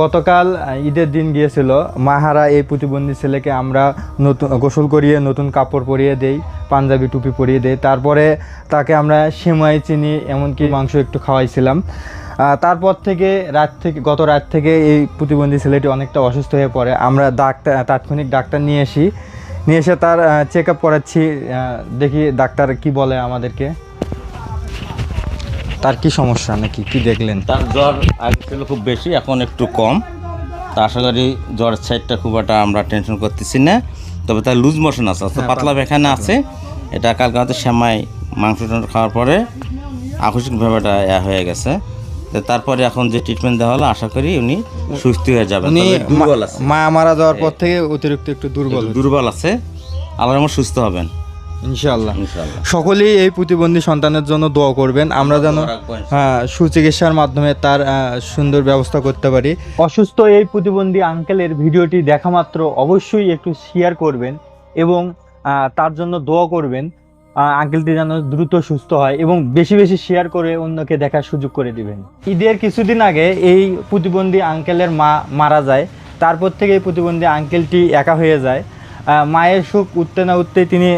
গতকাল ঈদের দিন গিয়েছিল মাহারা এই প্রতিবন্ধী ছেলেকে আমরা নতুন গোসল করিয়ে নতুন কাপড় পরিয়ে দেই, পাঞ্জাবি টুপি পরিয়ে দেই। তারপরে তাকে আমরা সেমাই চিনি এমনকি মাংস একটু খাওয়াইছিলাম। তারপর থেকে গত রাত থেকে এই প্রতিবন্ধী ছেলেটি অনেকটা অসুস্থ হয়ে পড়ে। আমরা তাৎক্ষণিক ডাক্তার নিয়ে এসে তার চেক আপ করাচ্ছি। দেখি ডাক্তার কি বলে আমাদেরকে, তার কি সমস্যা নাকি কি দেখলেন? তার জ্বর আগে ছিল খুব বেশি, এখন একটু কম। তা আশা করি জ্বরের সাইডটা খুব একটা আমরা টেনশন করতেছি না। তবে তার লুজ মোশন আছে, পাতলা পায়খানা আছে। এটা কালকে হয়তো সেমাই মাংস খাওয়ার পরে আকস্মিকভাবে এটা হয়ে গেছে। তারপরে এখন যে ট্রিটমেন্ট দেওয়া হলো আশা করি উনি সুস্থ হয়ে যাবেন। দুর্বল আছে, মা মারা যাওয়ার পর থেকে অতিরিক্ত একটু দুর্বল আছে। আল্লাহর রহমতে সুস্থ হবেন ইনশাআল্লাহ। সকলেই এই প্রতিবন্ধী সন্তানের জন্য দোয়া করবেন, আমরা যেন সুচিকিৎসার মাধ্যমে তার সুন্দর ব্যবস্থা করতে পারি। অসুস্থ এই প্রতিবন্ধী আঙ্কেলের ভিডিওটি দেখা মাত্র অবশ্যই একটু শেয়ার করবেন এবং তার জন্য দোয়া করবেন। আঙ্কেলটি যেন দ্রুত সুস্থ হয় এবং বেশি বেশি শেয়ার করে অন্যকে দেখার সুযোগ করে দিবেন। ঈদের কিছুদিন আগে এই প্রতিবন্ধী আঙ্কেলের মা মারা যায়। তারপর থেকে এই প্রতিবন্ধী আঙ্কেলটি একা হয়ে যায়। মায়ের সুখ উঠতে না উঠতেই তিনি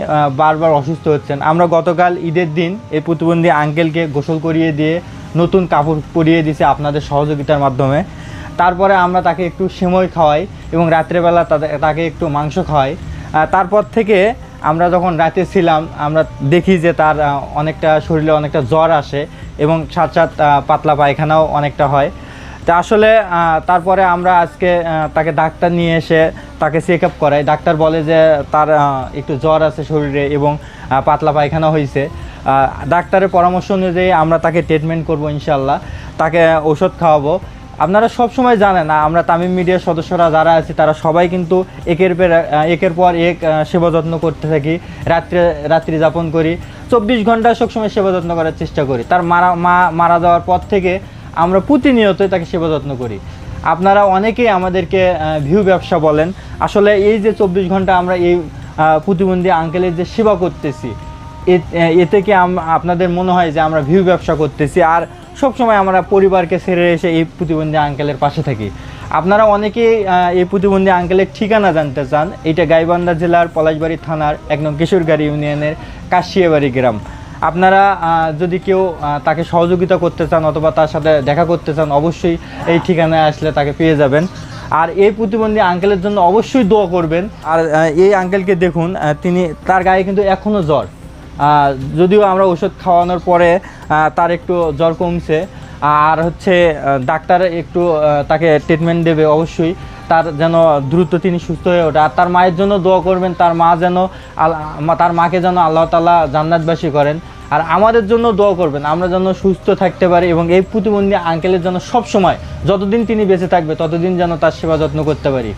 বারবার অসুস্থ হচ্ছেন। আমরা গতকাল ঈদের দিন এই প্রতিবন্ধী আঙ্কেলকে গোসল করিয়ে দিয়ে নতুন কাপড় পরিয়ে দিয়েছি আপনাদের সহযোগিতার মাধ্যমে। তারপরে আমরা তাকে একটু সেমাই খাওয়াই এবং রাত্রেবেলা তাকে একটু মাংস খাওয়াই। তারপর থেকে আমরা যখন রাতে ছিলাম আমরা দেখি যে তার অনেকটা শরীরে অনেকটা জ্বর আসে এবং সাথে পাতলা পায়খানাও অনেকটা হয়। তা আসলে তারপরে আমরা আজকে তাকে ডাক্তার নিয়ে এসে তাকে চেক আপ করাই। ডাক্তার বলে যে তার একটু জ্বর আছে শরীরে এবং পাতলা পায়খানা হয়েছে। ডাক্তারের পরামর্শ অনুযায়ী আমরা তাকে ট্রিটমেন্ট করব ইনশাল্লাহ, তাকে ওষুধ খাওয়াবো। আপনারা সব সময় জানেন না, আমরা তামিম মিডিয়ার সদস্যরা যারা আছি তারা সবাই কিন্তু একের পর এক সেবা যত্ন করতে থাকি, রাত্রি যাপন করি, 24 ঘন্টা সবসময় সেবা যত্ন করার চেষ্টা করি। তার মারা যাওয়ার পর থেকে আমরা প্রতিনিয়তই তাকে সেবা যত্ন করি। আপনারা অনেকেই আমাদেরকে ভিউ ব্যবসা বলেন। আসলে এই যে 24 ঘন্টা আমরা এই প্রতিবন্ধী আঙ্কেলের যে সেবা করতেছি, এতে কি আপনাদের মনে হয় যে আমরা ভিউ ব্যবসা করতেছি? আর সবসময় আমরা পরিবারকে ছেড়ে এসে এই প্রতিবন্ধী আঙ্কেলের পাশে থাকি। আপনারা অনেকেই এই প্রতিবন্ধী আঙ্কেলের ঠিকানা জানতে চান। এটা গাইবান্ধা জেলার পলাশবাড়ি থানার 1 নং কিশোরগাড়ি ইউনিয়নের কাশিয়াবাড়ি গ্রাম। আপনারা যদি কেউ তাকে সহযোগিতা করতে চান অথবা তার সাথে দেখা করতে চান অবশ্যই এই ঠিকানায় আসলে তাকে পেয়ে যাবেন। আর এই প্রতিবন্ধী আঙ্কেলের জন্য অবশ্যই দোয়া করবেন। আর এই আঙ্কেলকে দেখুন, তার গায়ে কিন্তু এখনও জ্বর, যদিও আমরা ওষুধ খাওয়ানোর পরে তার একটু জ্বর কমছে। আর ডাক্তার একটু তাকে ট্রিটমেন্ট দেবে অবশ্যই, তার যেন দ্রুত তিনি সুস্থ হয়ে ওঠে। আর তার মায়ের জন্য দোয়া করবেন, তার মাকে যেন আল্লাহ তাআলা জান্নাতবাসী করেন। আর আমাদের জন্য দোয়া করবেন, আমরা যেন সুস্থ থাকতে পারি এবং এই প্রতিবন্ধী আঙ্কেলের জন্য সবসময় যতদিন তিনি বেঁচে থাকবে ততদিন যেন তার সেবা যত্ন করতে পারি।